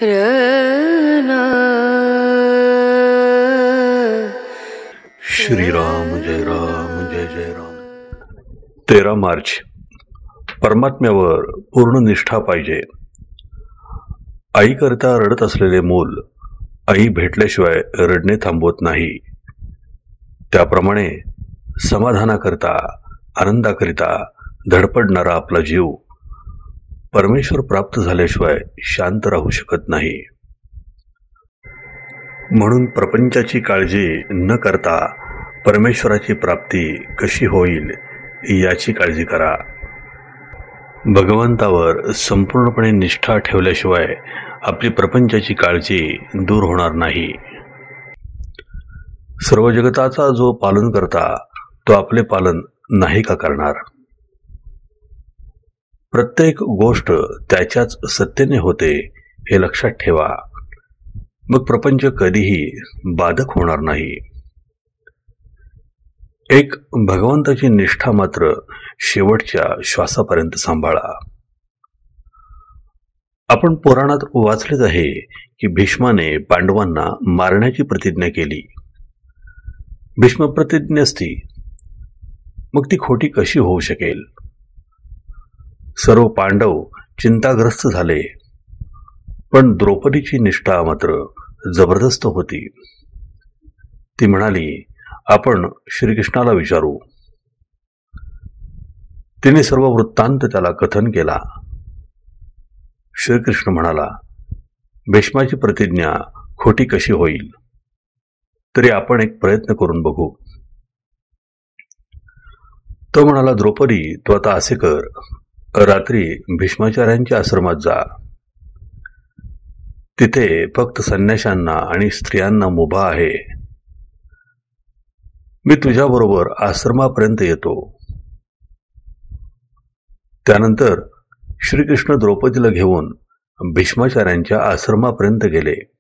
रना श्रीराम जय राम जय जय राम. 13 मार्च. परमात्म्यावर पूर्ण निष्ठा पाहिजे. आईकरता रडत असलेले मूल आई भेटल्याशिवाय रडणे थांबवत नाही. त्याप्रमाणे समाधानाकरता आनंदाकरिता धडपडणारा आपला जीव परमेश्वर प्राप्त झाल्याशिवाय शांत राहू शकत नाही. म्हणून प्रपंचाची काळजी न करता परमेश्वराची प्राप्ती कशी होईल याची काळजी करा. भगवंतावर संपूर्णपणे निष्ठा ठेवल्याशिवाय आपली प्रपंचाची काळजी दूर होणार नाही. सर्व जगताचा जो पालन करता तो आपले पालन नाही का करणार. प्रत्येक गोष्ट त्याच्याच सत्तेने होते हे लक्षात ठेवा. मग प्रपंच कधीही बाधक होणार नाही. एक भगवंताची निष्ठा मात्र शेवटच्या श्वासापर्यंत सांभाळा. आपण पुराणात वाचलेच आहे की भीष्माने पांडवांना मारण्याची प्रतिज्ञा केली. भीष्म प्रतिज्ञा असती मग ती खोटी कशी होऊ शकेल. सर्व पांडव चिंताग्रस्त झाले, पण द्रौपदीची निष्ठा मात्र जबरदस्त होती. ती म्हणाली, आपण श्रीकृष्णाला विचारू. तिने सर्व वृत्तांत त्याला कथन केला. श्रीकृष्ण म्हणाला, भीष्माची प्रतिज्ञा खोटी कशी होईल, तरी आपण एक प्रयत्न करून बघू. तो म्हणाला, द्रौपदी, तू आता असे कर, रात्री भीष्माचार्यांच्या आश्रमात जा. तिथे फक्त संन्याशांना आणि स्त्रियांना मुभा आहे. मी तुझ्याबरोबर आश्रमापर्यंत येतो. त्यानंतर श्रीकृष्ण द्रौपदीला घेऊन भीष्माचार्यांच्या आश्रमापर्यंत गेले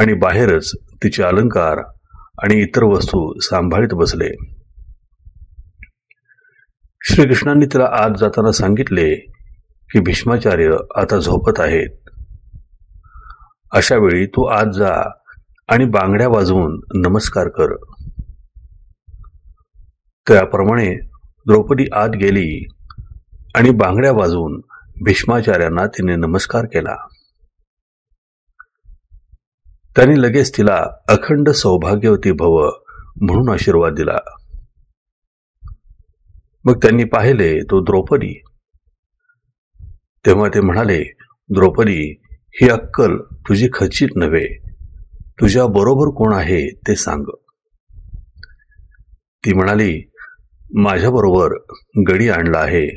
आणि बाहेरच तिचे अलंकार आणि इतर वस्तू सांभाळीत बसले. श्रीकृष्णांनी तिला आत जाताना सांगितले की भीष्माचार्य आता झोपत आहेत. अशा वेळी तू आत जा आणि बांगड्या वाजवून नमस्कार कर. त्याप्रमाणे द्रौपदी आत गेली आणि बांगड्या वाजवून भीष्माचार्यांना तिने नमस्कार केला. त्यांनी लगेच तिला अखंड सौभाग्यवती भव म्हणून आशीर्वाद दिला. मग त्यांनी पाहिले तो द्रौपदी. तेव्हा ते म्हणाले, द्रौपदी, ही अक्कल तुझी खचित नव्हे. तुझ्या बरोबर कोण आहे ते सांग. ती म्हणाली, माझ्याबरोबर गडी आणला आहे.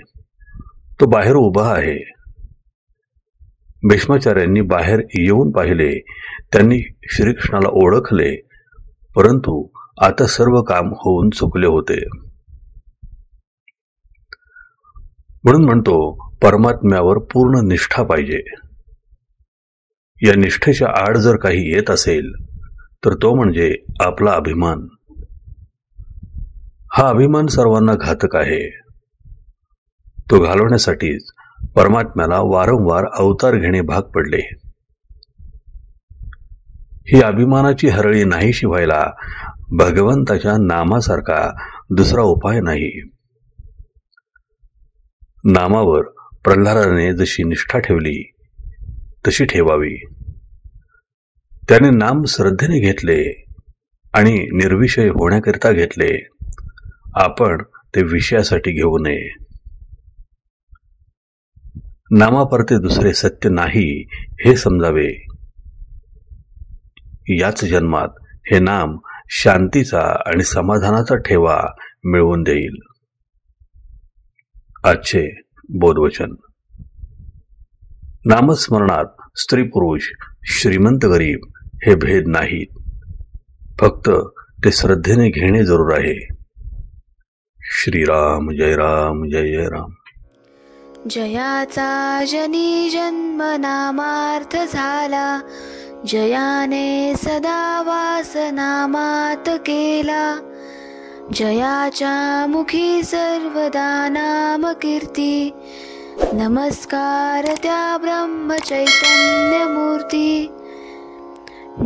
तो बाहेर उभा आहे. भीष्माचार्यांनी बाहेर येऊन पाहिले. त्यांनी श्रीकृष्णाला ओळखले, परंतु आता सर्व काम होऊन चुकले होते. म्हणून म्हणतो, परमात्म्यावर पूर्ण निष्ठा पाहिजे. या निष्ठेच्या आड जर काही येत असेल तर तो म्हणजे आपला अभिमान. हा अभिमान सर्वांना घातक आहे. तो घालवण्यासाठीच परमात्म्याला वारंवार अवतार घेणे भाग पडले. ही अभिमानाची हरळी नाहीशी व्हायला भगवंताच्या नामासारखा दुसरा उपाय नाही. नामावर प्रल्हादाने जशी निष्ठा ठेवली तशी ठेवावी. त्याने नाम श्रद्धेने घेतले आणि निर्विषय होण्याकरिता घेतले. आपण ते विषयासाठी घेऊ नये. नामापरते दुसरे सत्य नाही हे समजावे. याच जन्मात हे नाम शांतीचा आणि समाधानाचा ठेवा मिळवून देईल. आजचे बोधवचन. नामस्मरणात स्त्री पुरुष, श्रीमंत गरीब हे भेद नाहीत. फक्त ते श्रद्धेने घेणे जरूर आहे. श्रीराम जय राम जय जय राम. जयाचा जनी जन्म नामार्थ झाला. जयाने सदा वास नामात केला. जयाच्या मुखी सर्वदा नाम कीर्ती. नमस्कार त्या ब्रह्म चैतन्य मूर्ती.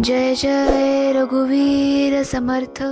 जय जय रघुवीर समर्थ.